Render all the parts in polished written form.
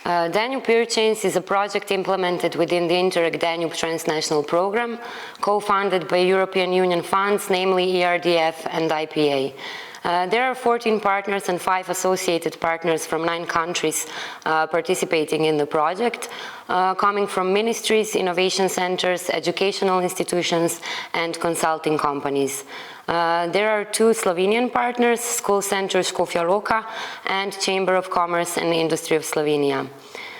Danube Peer Chains is a project implemented within the Interreg Danube Transnational Program, co-funded by European Union funds, namely ERDF and IPA. There are 14 partners and 5 associated partners from 9 countries participating in the project, coming from ministries, innovation centers, educational institutions, and consulting companies. There are 2 Slovenian partners, School Center Škofja Loka and Chamber of Commerce and Industry of Slovenia.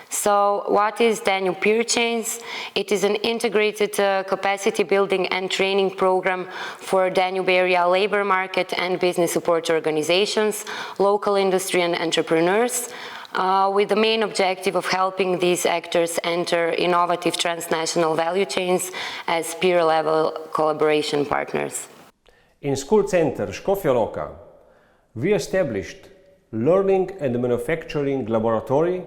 So what is Danube Peer Chains? It is an integrated capacity building and training program for Danube area labor market and business support organizations, local industry and entrepreneurs, with the main objective of helping these actors enter innovative transnational value chains as peer-level collaboration partners. In School Center Škofja Loka, we established Learning and Manufacturing Laboratory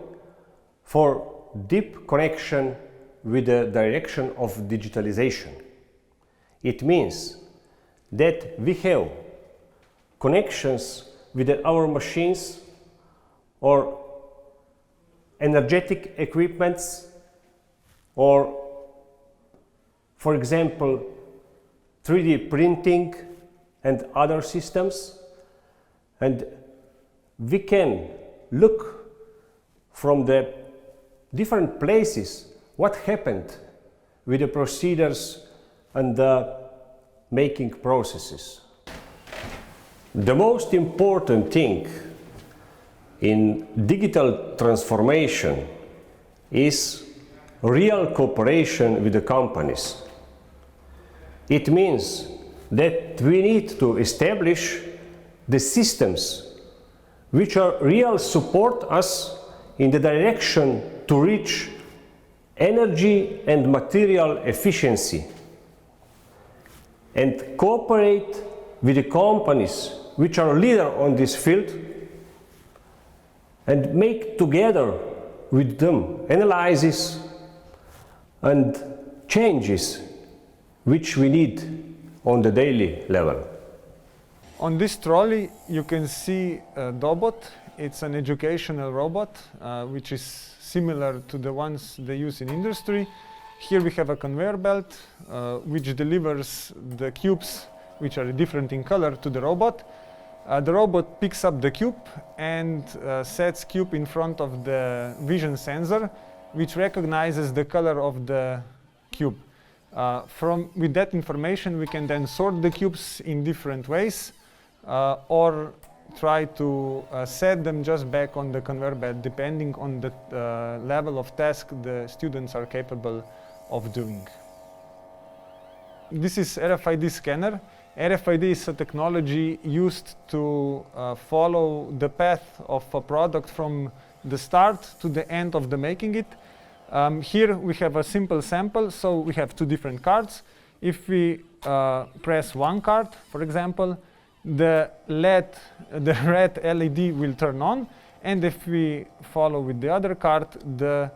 for deep connection with the direction of digitalization. It means that we have connections with our machines or energetic equipments or, for example, 3D printing and other systems, and we can look from the different places what happened with the procedures and the making processes. The most important thing in digital transformation is real cooperation with the companies. It means that we need to establish the systems which are real support us in the direction to reach energy and material efficiency, and cooperate with the companies which are leader on this field and make together with them analysis and changes which we need on the daily level. On this trolley you can see a Dobot. It's an educational robot which is similar to the ones they use in industry. Here we have a conveyor belt which delivers the cubes which are different in color to the robot. The robot picks up the cube and sets cube in front of the vision sensor which recognizes the color of the cube. With that information we can then sort the cubes in different ways or try to set them just back on the conveyor belt depending on the level of task the students are capable of doing. This is RFID scanner. RFID is a technology used to follow the path of a product from the start to the end of the making it. Here we have a simple sample, so we have 2 different cards. If we press one card, for example, the red LED will turn on, and if we follow with the other card, the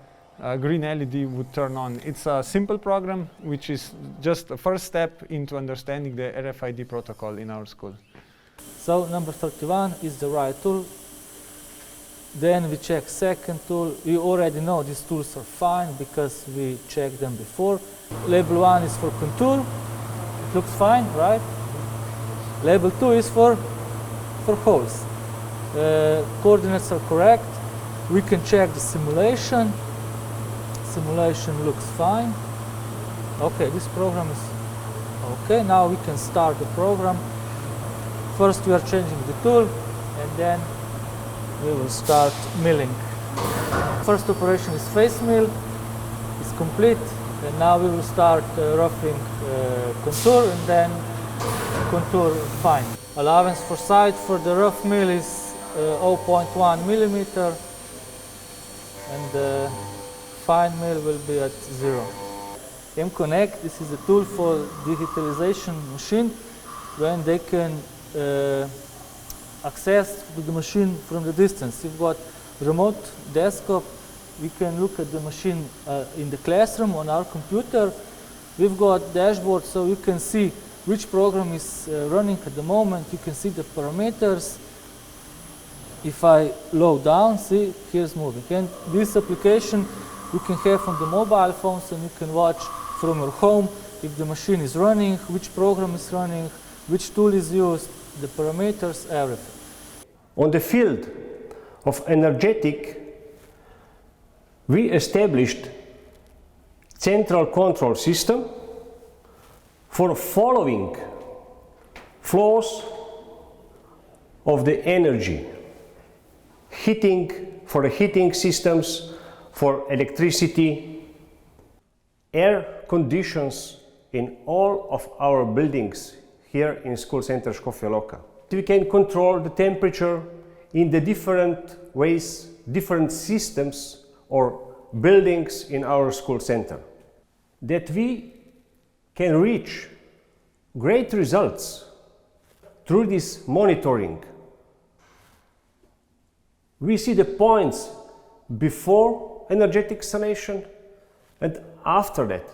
green LED would turn on. It's a simple program which is just a first step into understanding the RFID protocol in our school. So number 31 is the right tool. Then we check second tool. You already know these tools are fine because we checked them before. Label 1 is for contour. It looks fine, right? Label 2 is for holes. Coordinates are correct. We can check the simulation. Simulation looks fine. Okay, this program is okay. Now we can start the program. First we are changing the tool and then we will start milling. First operation is face mill. It's complete. And now we will start roughing contour and then contour fine. Allowance for side for the rough mill is 0.1 millimeter and the fine mill will be at 0. M-Connect, this is a tool for digitalization machine when they can access the machine from the distance. You've got remote desktop, we can look at the machine in the classroom on our computer. We've got dashboard so you can see which program is running at the moment. You can see the parameters if I load down, see, here's moving. And this application you can have on the mobile phones, and you can watch from your home if the machine is running, which program is running, which tool is used, the parameters, everything. On the field of energetic, we established central control system for following flows of the energy, heating, for the heating systems, for electricity, air conditions in all of our buildings here in School Center Škofja Loka. We can control the temperature in the different ways, different systems or buildings in our school center. That we can reach great results through this monitoring. We see the points before energetic sanation and after that,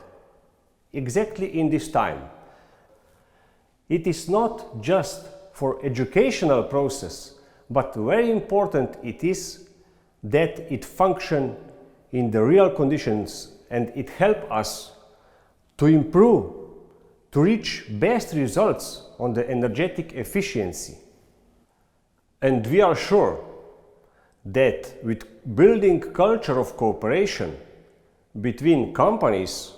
exactly in this time. It is not just for educational process, but very important it is that it function in the real conditions and it help us to improve, to reach best results on the energetic efficiency. And we are sure that with building culture of cooperation between companies,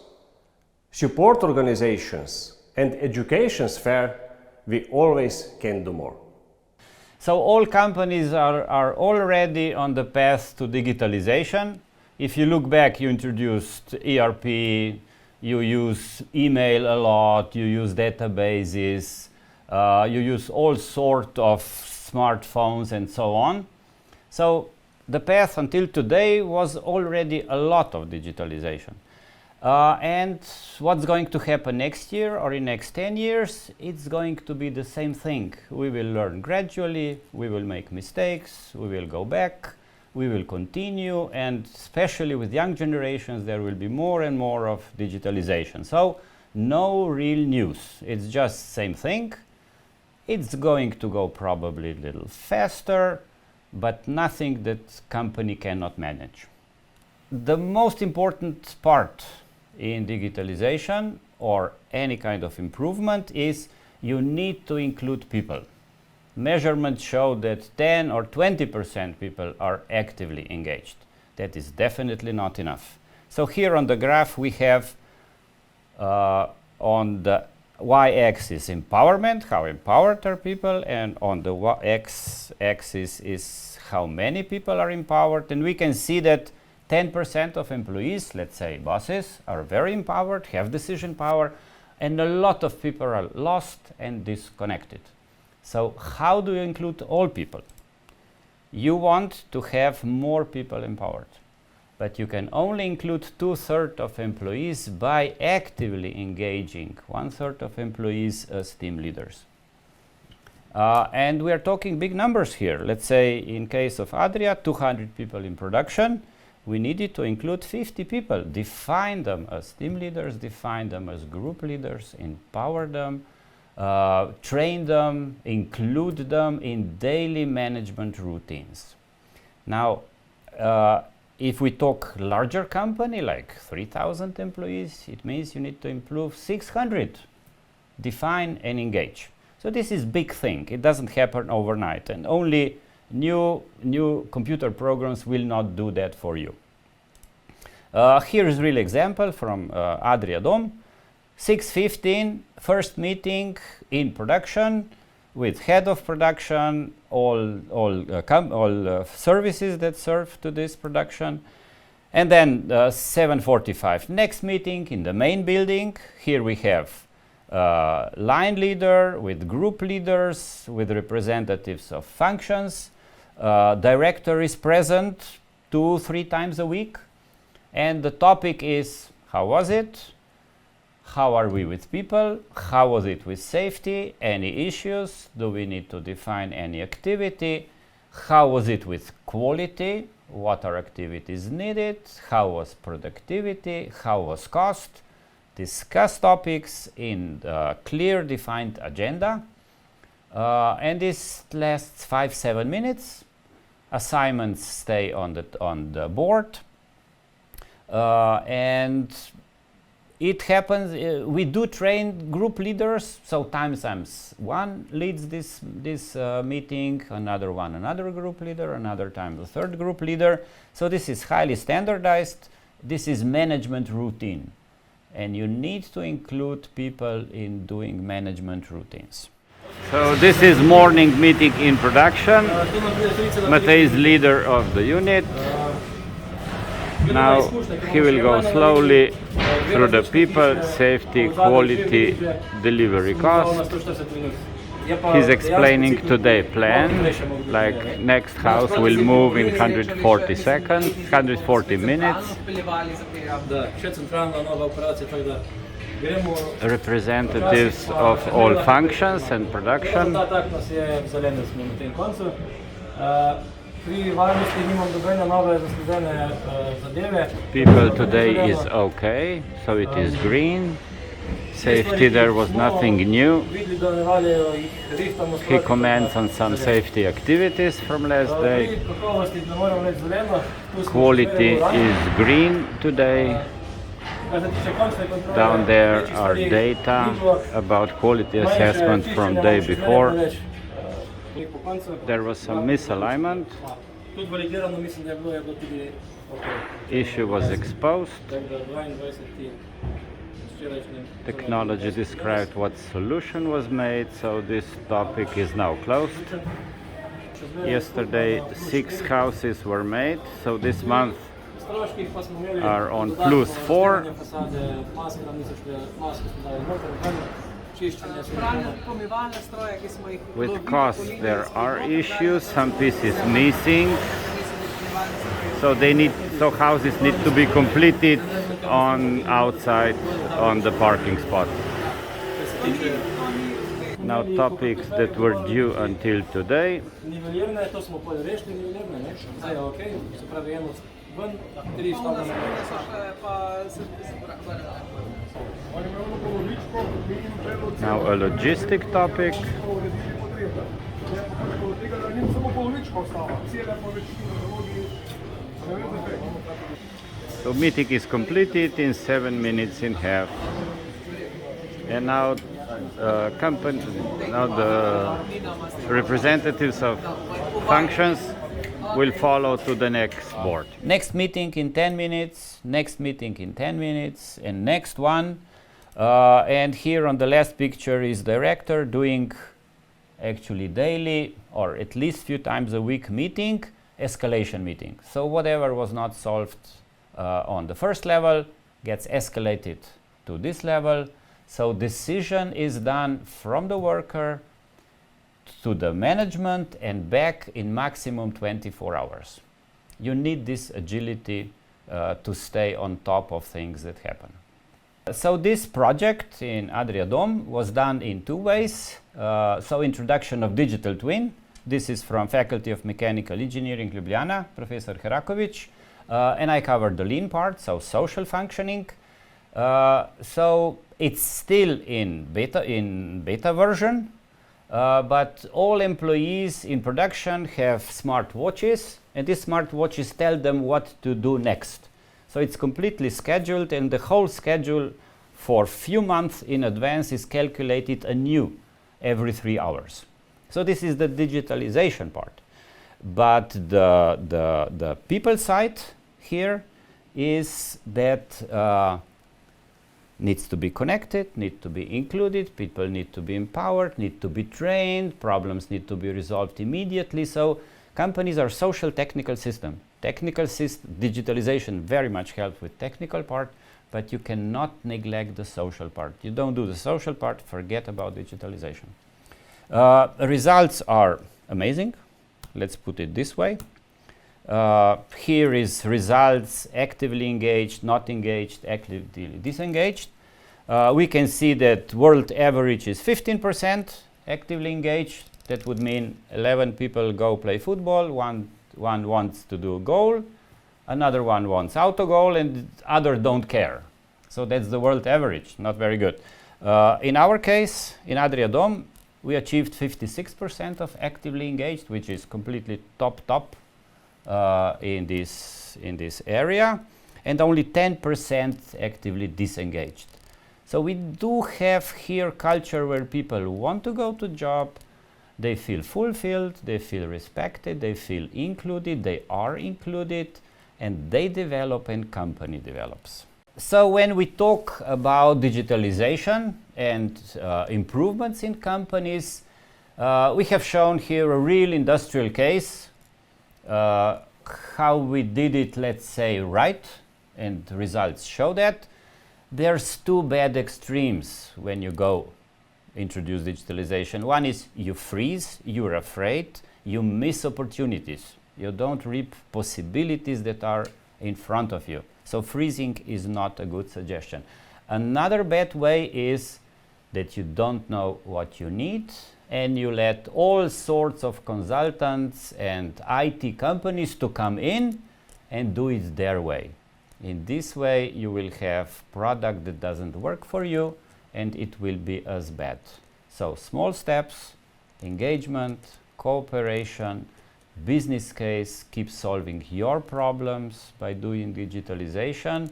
support organizations and education sphere, we always can do more. So all companies are already on the path to digitalization. If you look back, you introduced ERP, you use email a lot, you use databases, you use all sorts of smartphones and so on. So the path until today was already a lot of digitalization. And what's going to happen next year or in next 10 years? It's going to be the same thing. We will learn gradually, we will make mistakes, we will go back, we will continue, and especially with young generations there will be more and more of digitalization. So no real news, it's just same thing. It's going to go probably a little faster, but nothing that company cannot manage. The most important part in digitalization or any kind of improvement is you need to include people. Measurements show that 10 or 20% people are actively engaged. That is definitely not enough. So here on the graph we have on the y-axis empowerment, how empowered are people, and on the x-axis is how many people are empowered, and we can see that 10% of employees, let's say bosses, are very empowered, have decision power, and a lot of people are lost and disconnected. So how do you include all people? You want to have more people empowered, but you can only include 2/3 of employees by actively engaging 1/3 of employees as team leaders. And we are talking big numbers here. Let's say in case of Adria, 200 people in production. We needed to include 50 people, define them as team leaders, define them as group leaders, empower them, train them, include them in daily management routines. Now, if we talk larger company, like 3,000 employees, it means you need to improve 600, define and engage. So this is big thing. It doesn't happen overnight, and only new computer programs will not do that for you. Here is a real example from Adria Dom. 6:15, first meeting in production with head of production, all services that serve to this production. And then 7:45, next meeting in the main building. Here we have line leader with group leaders, with representatives of functions. Director is present 2-3 times a week, and the topic is how was it, how are we with people, how was it with safety, any issues, do we need to define any activity, how was it with quality, what are activities needed, how was productivity, how was cost. Discuss topics in the clear defined agenda. And this lasts 5-7 minutes. assignments stay on the board, and it happens. We do train group leaders. So sometimes one leads this meeting, another group leader, another time the third group leader. So this is highly standardized. This is management routine, and you need to include people in doing management routines. So this is morning meeting in production. Matej is leader of the unit. Now he will go slowly through the people, safety, quality, delivery cost. He's explaining today plan, like next house will move in 140 seconds, 140 minutes. Representatives of all functions and production. People today is okay, so it is green. Safety, there was nothing new. He comments on some safety activities from last day. Quality is green today. Down there are data about quality assessment from day before. There was some misalignment. Issue was exposed. Technology described what solution was made, so this topic is now closed. Yesterday 6 houses were made, so this month are on +4. With cost there are issues, some pieces missing. So houses need to be completed on outside on the parking spot. Now topics that were due until today. Now a logistic topic. So meeting is completed in 7 minutes and a half. And now the representatives of functions will follow to the next board. Next meeting in 10 minutes, next meeting in 10 minutes, and next one. And here on the last picture is director doing actually daily or at least few times a week meeting, escalation meeting. So whatever was not solved on the first level gets escalated to this level. So decision is done from the worker to the management and back in maximum 24 hours. You need this agility to stay on top of things that happen. So this project in Adria Dom was done in 2 ways. So introduction of digital twin. This is from Faculty of Mechanical Engineering, Ljubljana, Professor Herakovic. And I covered the lean part, so social functioning. So it's still in beta version, but all employees in production have smart watches, and these smart watches tell them what to do next. So it's completely scheduled, and the whole schedule for few months in advance is calculated anew every 3 hours. So this is the digitalization part. But the people side here is that needs to be connected, need to be included, people need to be empowered, need to be trained, problems need to be resolved immediately. So companies are social technical system. Digitalization very much helps with technical part, but you cannot neglect the social part. You don't do the social part, forget about digitalization. Results are amazing. Let's put it this way. Here is results, actively engaged, not engaged, actively disengaged. We can see that world average is 15% actively engaged. That would mean 11 people go play football, one wants to do a goal, another one wants auto goal, and others don't care. So that's the world average, not very good. In our case, in Adria Dom, we achieved 56% of actively engaged, which is completely top. in this area, and only 10% actively disengaged. So we do have here culture where people want to go to job, they feel fulfilled, they feel respected, they feel included, they are included, and they develop and company develops. So when we talk about digitalization and improvements in companies, we have shown here a real industrial case, how we did it, let's say, right, and results show that. There's two bad extremes when you go introduce digitalization. One is you freeze, you're afraid, you miss opportunities. You don't reap possibilities that are in front of you. So freezing is not a good suggestion. Another bad way is that you don't know what you need and you let all sorts of consultants and IT companies to come in and do it their way. In this way, you will have product that doesn't work for you and it will be as bad. So small steps, engagement, cooperation, business case, keep solving your problems by doing digitalization,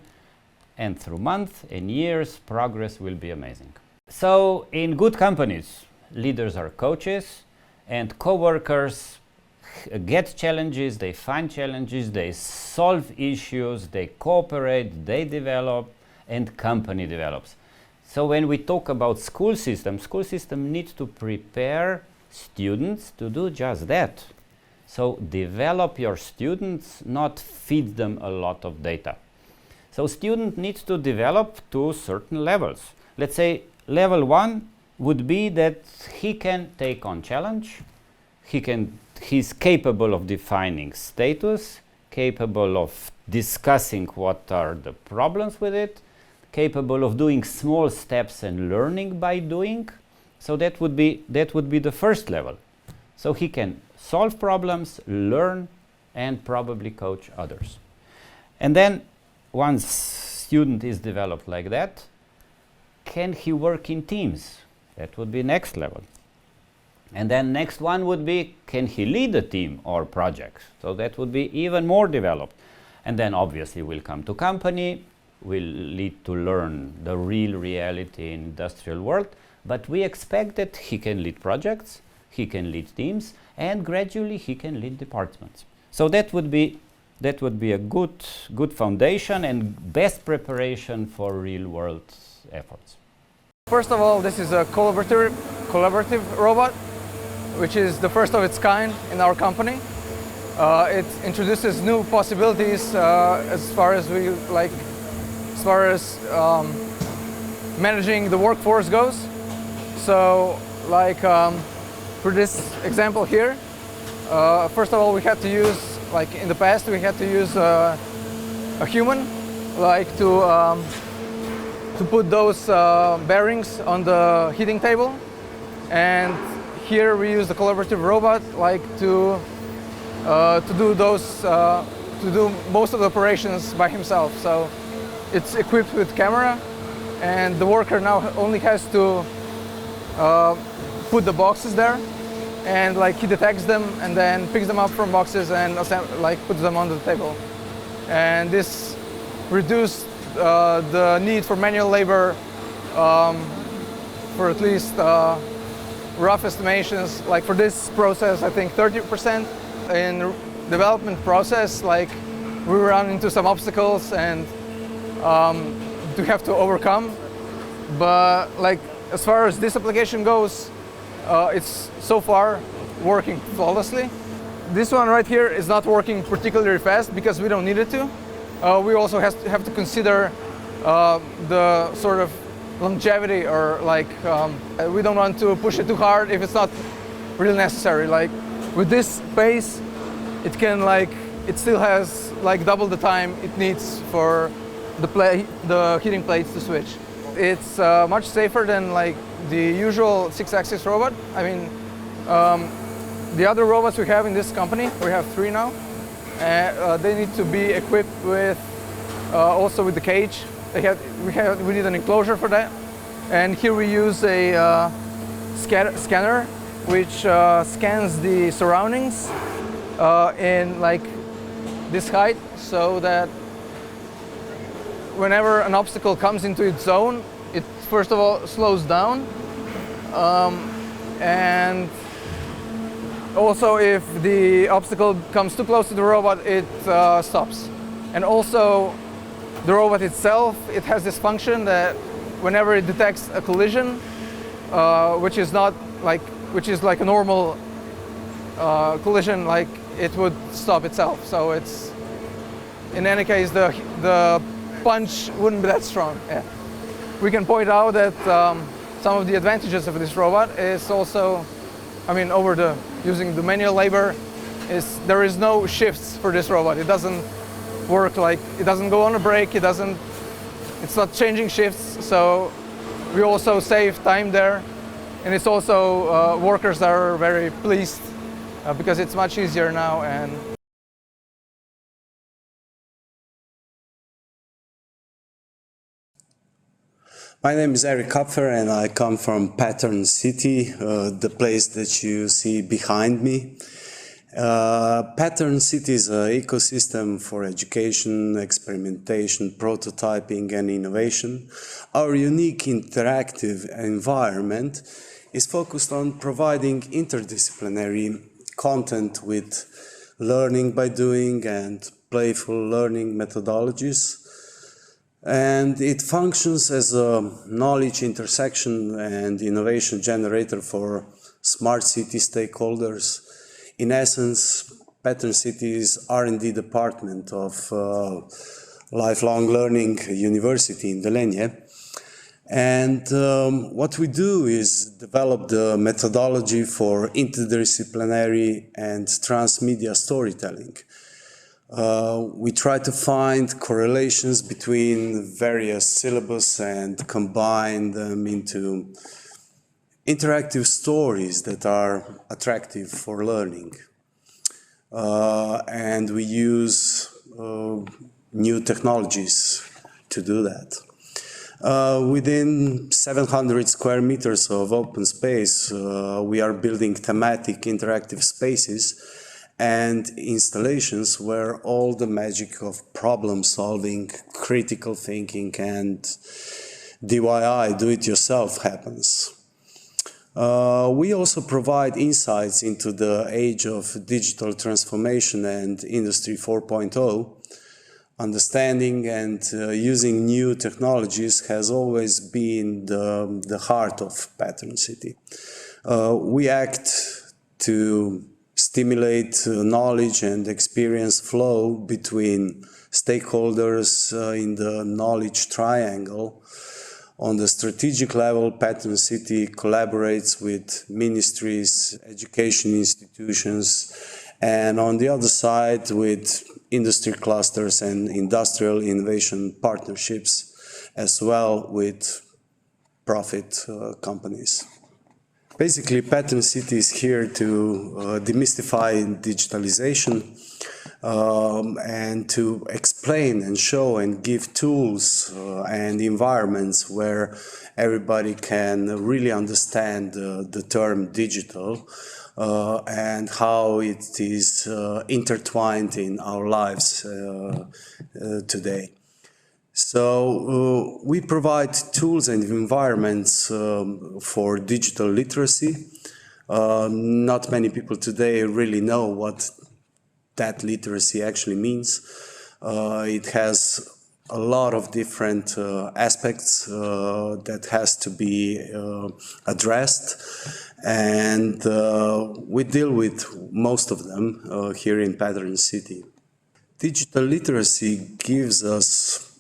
and through months and years, progress will be amazing. So in good companies, leaders are coaches and co-workers get challenges, they find challenges, they solve issues, they cooperate, they develop, and company develops. So when we talk about school system needs to prepare students to do just that. So develop your students, not feed them a lot of data. So student needs to develop to certain levels. Let's say level 1 would be that he can take on challenge, he's capable of defining status, capable of discussing what are the problems with it, capable of doing small steps and learning by doing. So that would be the first level. So he can solve problems, learn, and probably coach others. And then once student is developed like that, can he work in teams? That would be next level. And then next one would be, can he lead a team or projects? So that would be even more developed. And then obviously we'll come to company, will lead to learn the real reality in industrial world, but we expect that he can lead projects, he can lead teams, and gradually he can lead departments. So that would be a good foundation and best preparation for real world efforts. First of all, this is a collaborative robot, which is the first of its kind in our company. It introduces new possibilities as far as managing the workforce goes. So, for this example here, first of all, we had to use, in the past, we had to use a human, to put those bearings on the heating table, and here we use the collaborative robot to do most of the operations by himself. So it's equipped with camera, and the worker now only has to put the boxes there, and he detects them and then picks them up from boxes and puts them on the table. And this reduced the need for manual labor for at least rough estimations. For this process, I think 30%. In the development process, we run into some obstacles and we have to overcome. But as far as this application goes, it's so far working flawlessly. This one right here is not working particularly fast because we don't need it to. We also have to consider the sort of longevity, or we don't want to push it too hard if it's not really necessary. With this pace, it can it still has double the time it needs for the heating plates to switch. It's much safer than the usual 6-axis robot. I mean, the other robots we have in this company, we have 3 now. They need to be equipped with also with the cage. We need an enclosure for that. And here we use a scanner which scans the surroundings in this height so that whenever an obstacle comes into its zone, it first of all slows down, and also if the obstacle comes too close to the robot, it stops. And also the robot itself, it has this function that whenever it detects a collision, which is like a normal collision, like it would stop itself. So it's, in any case, the punch wouldn't be that strong. Yeah. We can point out that some of the advantages of this robot is also, over using the manual labor, is there is no shifts for this robot. It doesn't work like, it doesn't go on a break, it's not changing shifts, so we also save time there. And it's also, workers are very pleased because it's much easier now. And my name is Eric Kapfer and I come from Pattern City, the place that you see behind me. Pattern City is an ecosystem for education, experimentation, prototyping and innovation. Our unique interactive environment is focused on providing interdisciplinary content with learning by doing and playful learning methodologies. And it functions as a knowledge intersection and innovation generator for smart city stakeholders. In essence, Pattern City's R&D department of Lifelong Learning University in Delenje. And what we do is develop the methodology for interdisciplinary and transmedia storytelling. We try to find correlations between various syllabus and combine them into interactive stories that are attractive for learning. And we use new technologies to do that. Within 700 square meters of open space, we are building thematic interactive spaces and installations where all the magic of problem solving, critical thinking and DIY, do-it-yourself happens. We also provide insights into the age of digital transformation and Industry 4.0. Understanding and using new technologies has always been the heart of Pattern City. We act to stimulate knowledge and experience flow between stakeholders in the knowledge triangle. On the strategic level, Pattern City collaborates with ministries, education institutions, and on the other side with industry clusters and industrial innovation partnerships, as well with profit companies. Basically, Pattern City is here to demystify digitalization and to explain and show and give tools and environments where everybody can really understand the term digital and how it is intertwined in our lives today. So we provide tools and environments for digital literacy. Not many people today really know what that literacy actually means. It has a lot of different aspects that has to be addressed, and we deal with most of them here in Pattern City. Digital literacy gives us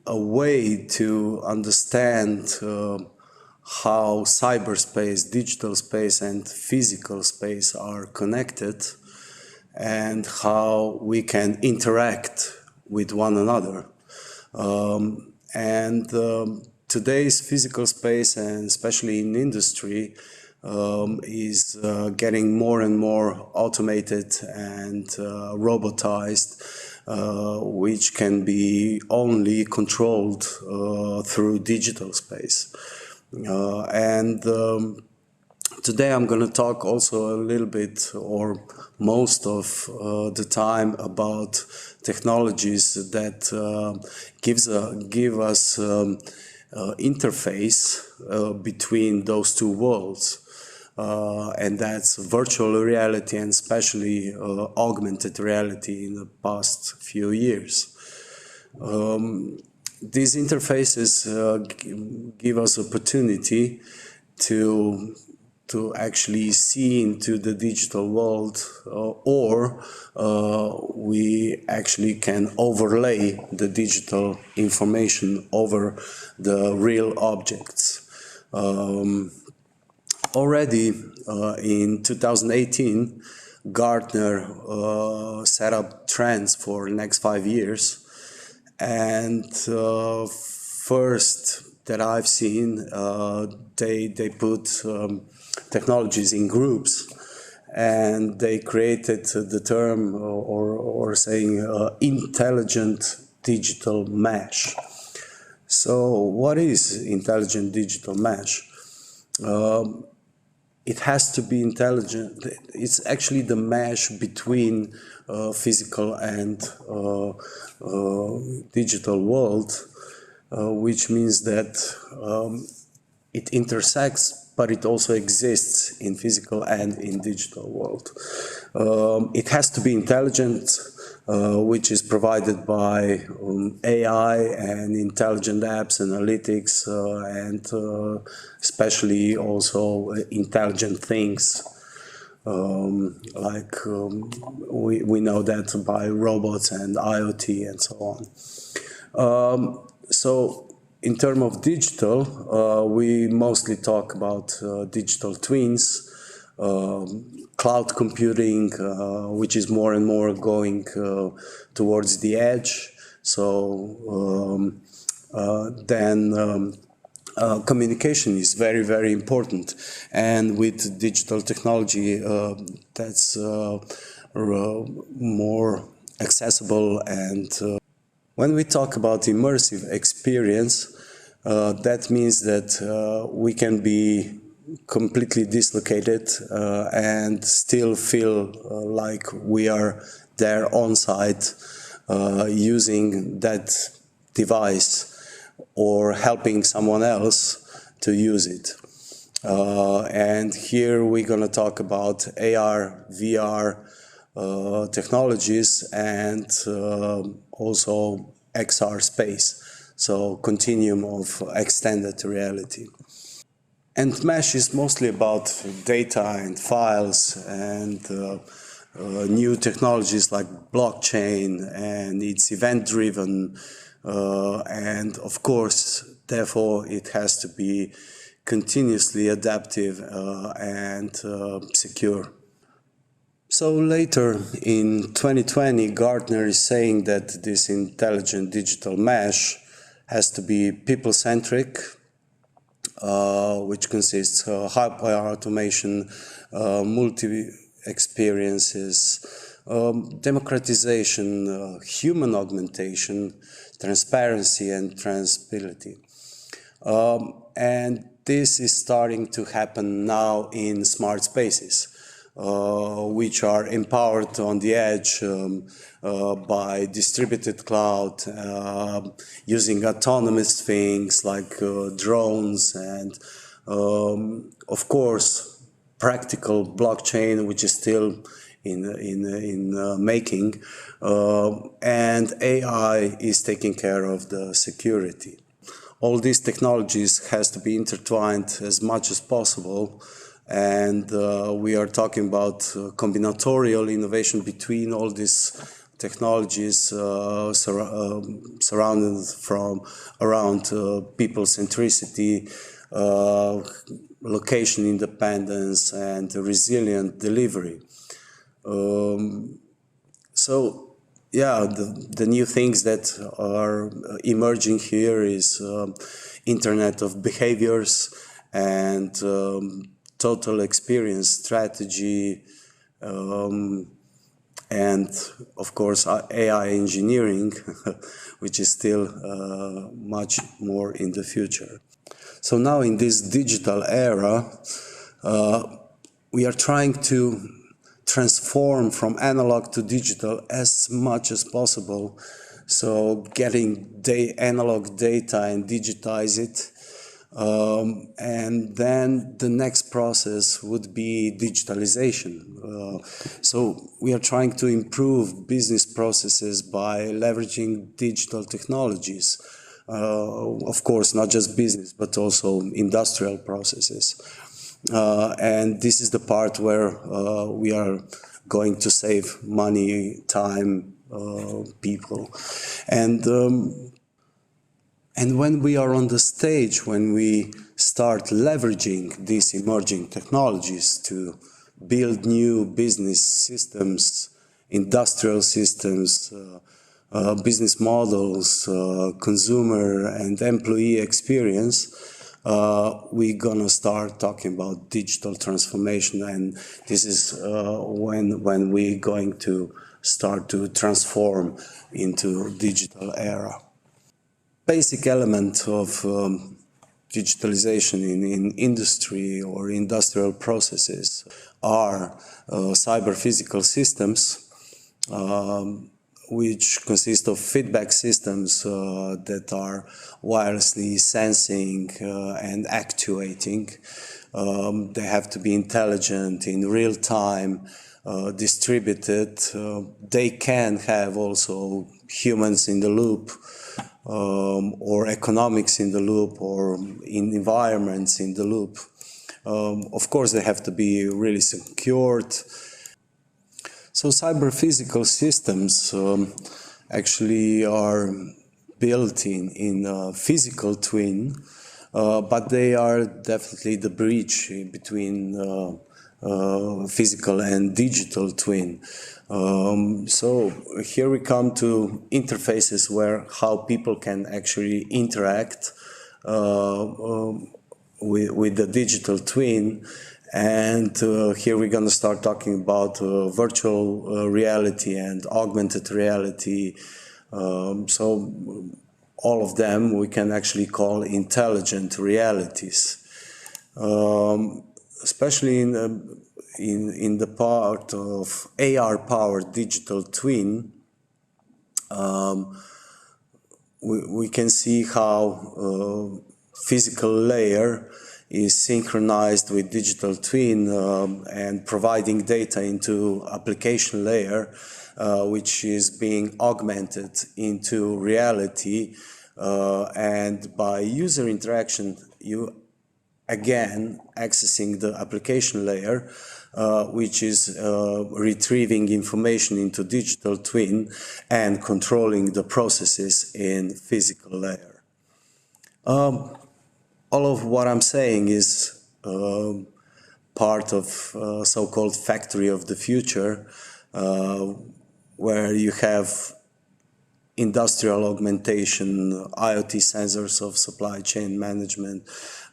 a way to understand how cyberspace, digital space and physical space are connected and how we can interact with one another. Today's physical space, and especially in industry, is getting more and more automated and robotized, which can be only controlled to digital space. To Today I'm going to talk also a little bit or most of the time about technologies that give us interface between those two worlds. And that's virtual reality and especially augmented reality in the past few years. These interfaces give us opportunity to actually see into the digital world, or we actually can overlay the digital information over the real objects. Already in 2018, Gartner set up trends for the next 5 years, and first that I've seen, they put technologies in groups, and they created the term or saying intelligent digital mesh. So what is intelligent digital mesh? It has to be intelligent. It's actually the mesh between physical and digital world, which means that it intersects, but it also exists in physical and in digital world. It has to be intelligent, which is provided by AI and intelligent apps, analytics, and especially also intelligent things. We know that by robots and IoT and so on. So in terms of digital, we mostly talk about digital twins, cloud computing, which is more and more going towards the edge. So then communication is very, very important. And with digital technology, that's more accessible. And when we talk about immersive experience, that means that we can be completely dislocated and still feel like we are there on site using that device or helping someone else to use it. And here we're going to talk about AR, VR technologies and also XR space, so continuum of extended reality. And mesh is mostly about data and files and new technologies like blockchain, and it's event-driven, and of course, therefore, it has to be continuously adaptive and secure. So later in 2020, Gartner is saying that this intelligent digital mesh has to be people-centric, which consists of hyper-automation, multi-experiences, democratization, human augmentation, transparency and transparency. And this is starting to happen now in smart spaces, which are empowered on the edge by distributed cloud, using autonomous things like drones and, of course, practical blockchain, which is still in making, and AI is taking care of the security. All these technologies has to be intertwined as much as possible. And we are talking about combinatorial innovation between all these technologies surrounded around people centricity, location independence, and resilient delivery. So, yeah, the new things that are emerging here is Internet of Behaviors and total experience strategy, and of course AI engineering, which is still much more in the future. So now in this digital era, we are trying to transform from analog to digital as much as possible. So getting analog data and digitize it. And then the next process would be digitalization. So we are trying to improve business processes by leveraging digital technologies. Of course, not just business, but also industrial processes. And this is the part where we are going to save money, time, people. And when we are on the stage, when we start leveraging these emerging technologies to build new business systems, industrial systems, business models, consumer and employee experience, we're gonna start talking about digital transformation, and this is when we're going to start to transform into digital era. Basic element of digitalization in industry or industrial processes are cyber-physical systems, which consist of feedback systems that are wirelessly sensing and actuating. They have to be intelligent, in real time, distributed. They can have also humans in the loop, or economics in the loop, or in environments in the loop. Of course, they have to be really secured. So cyber-physical systems actually are built in a physical twin, but they are definitely the bridge between physical and digital twin. So here we come to interfaces where how people can actually interact with the digital twin. And here we're going to start talking about virtual reality and augmented reality. So all of them we can actually call intelligent realities, especially in the part of AR-powered digital twin. We can see how physical layer is synchronized with digital twin and providing data into application layer, which is being augmented into reality. And by user interaction, you again accessing the application layer, which is retrieving information into digital twin and controlling the processes in physical layer. All of what I'm saying is part of so-called factory of the future, where you have industrial augmentation, IoT sensors of supply chain management,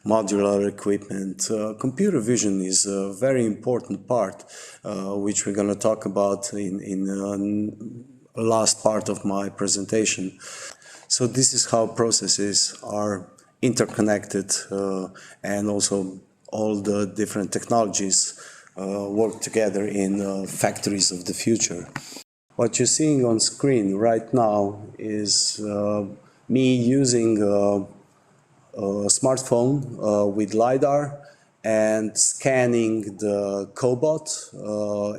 modular equipment. Computer vision is a very important part, which we're going to talk about in the last part of my presentation. So this is how processes are interconnected, and also all the different technologies work together in factories of the future. What you're seeing on screen right now is me using a smartphone with LiDAR and scanning the cobot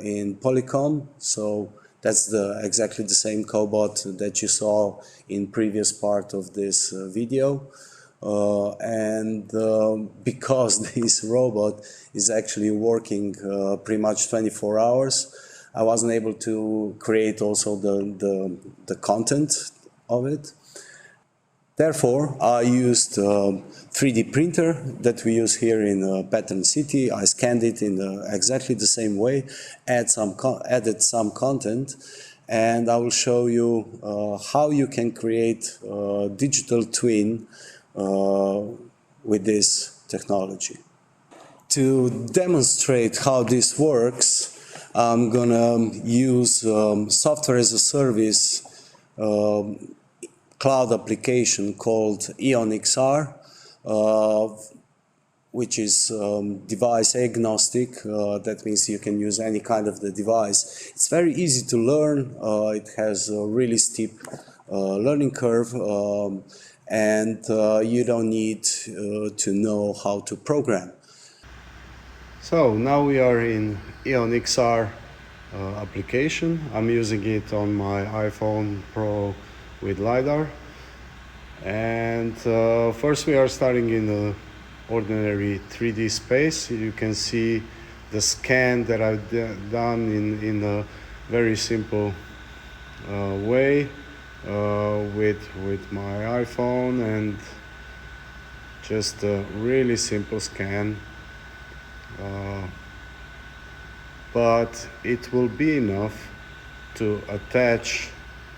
in Polycom. So that's exactly the same cobot that you saw in previous part of this video. Because this robot is actually working pretty much 24 hours, I wasn't able to create also the content of it. Therefore, I used a 3D printer that we use here in Pattern City. I scanned it in exactly the same way, added some content, and I will show you how you can create a digital twin with this technology. To demonstrate how this works, I'm gonna use software as a service cloud application called EonXR. which is device agnostic. That means you can use any kind of the device. It's very easy to learn. It has a really steep learning curve, and you don't need to know how to program. So now we are in Eon XR application. I'm using it on my iPhone Pro with LiDAR. And first we are starting in the ordinary 3D space. You can see the scan that I've done in a very simple way with my iPhone, and just a really simple scan. But it will be enough to attach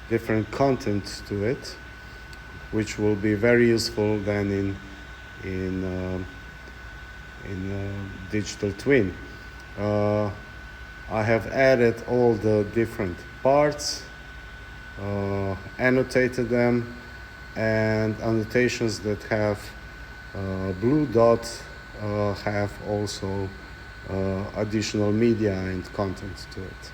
different content to it, which will be very useful then in digital twin. I have added all the different parts, annotated them, and annotations that have blue dot have also additional media and content to it.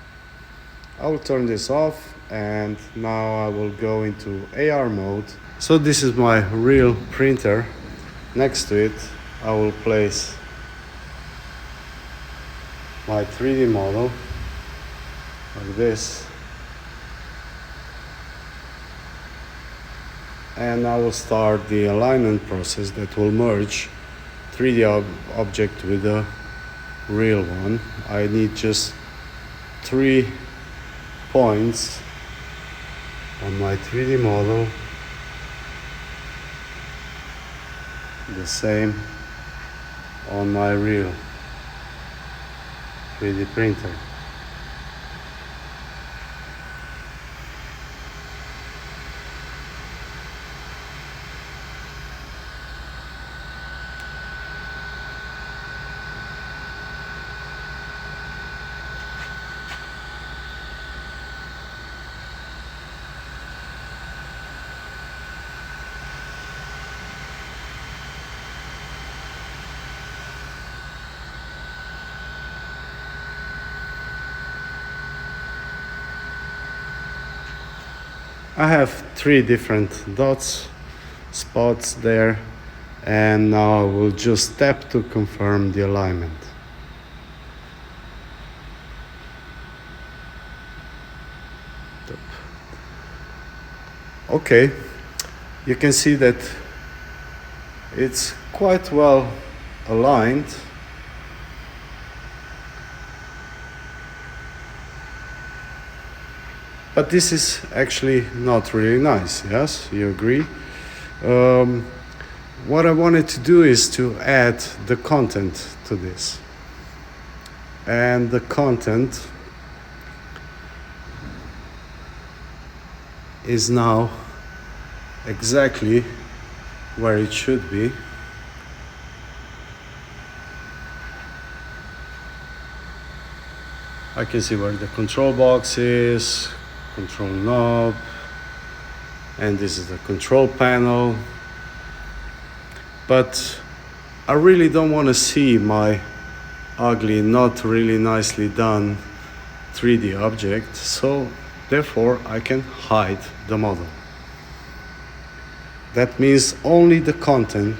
I will turn this off, and now I will go into AR mode. So this is my real printer. Next to it I will place my 3D model like this, and I will start the alignment process that will merge 3D object with a real one. I need just 3 points on my 3D model, the same on my real 3D printer. I have 3 different dots, spots there, and now I will just tap to confirm the alignment. Okay, you can see that it's quite well aligned. But this is actually not really nice, yes? You agree? What I wanted to do is to add the content to this. And the content is now exactly where it should be. I can see where the control box is, control knob, and this is the control panel. But I really don't want to see my ugly, not really nicely done 3D object, so therefore I can hide the model. That means only the content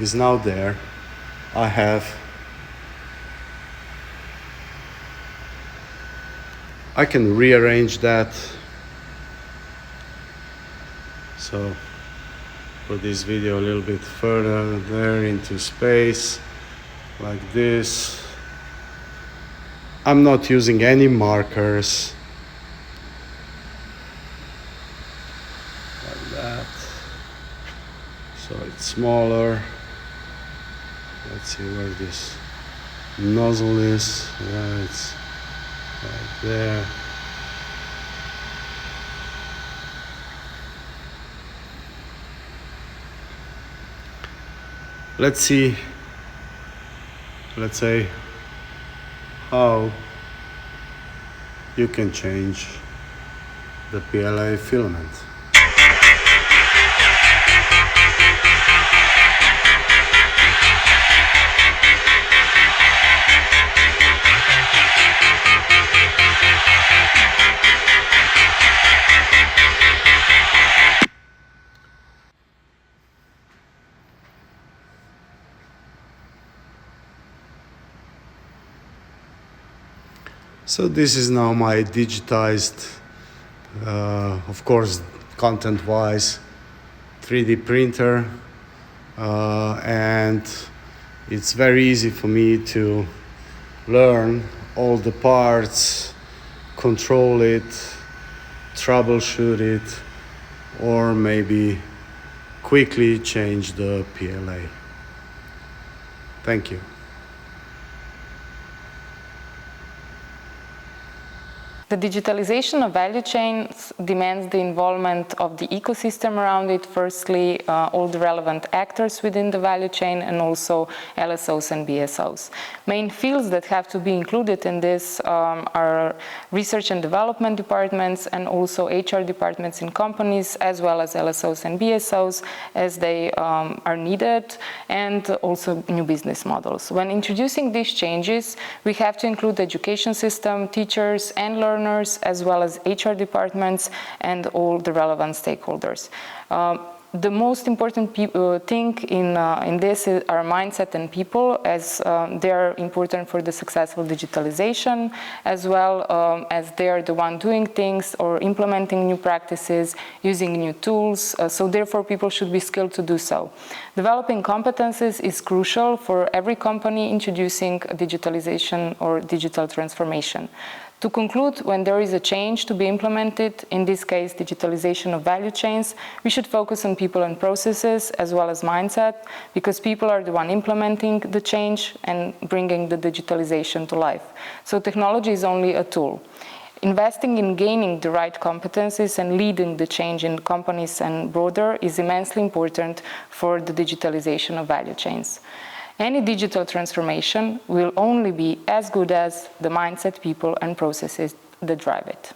is now there. I can rearrange that. So put this video a little bit further there into space, like this. I'm not using any markers. Like that. So it's smaller. Let's see where this nozzle is. Yeah, it's right there. Let's see, let's say, how you can change the PLA filament. So this is now my digitized, of course, content-wise, 3D printer, and it's very easy for me to learn all the parts, control it, troubleshoot it, or maybe quickly change the PLA. Thank you. The digitalization of value chains demands the involvement of the ecosystem around it. Firstly, all the relevant actors within the value chain and also LSOs and BSOs. Main fields that have to be included in this are research and development departments and also HR departments in companies, as well as LSOs and BSOs as they are needed, and also new business models. When introducing these changes, we have to include the education system, teachers and learners, as well as HR departments and all the relevant stakeholders. The most important thing in this are mindset and people, as they are important for the successful digitalization, as well as they are the one doing things or implementing new practices, using new tools, so therefore people should be skilled to do so. Developing competences is crucial for every company introducing digitalization or digital transformation. To conclude, when there is a change to be implemented, in this case digitalization of value chains, we should focus on people and processes as well as mindset, because people are the one implementing the change and bringing the digitalization to life. So technology is only a tool. Investing in gaining the right competencies and leading the change in companies and broader is immensely important for the digitalization of value chains. Any digital transformation will only be as good as the mindset, people, and processes that drive it.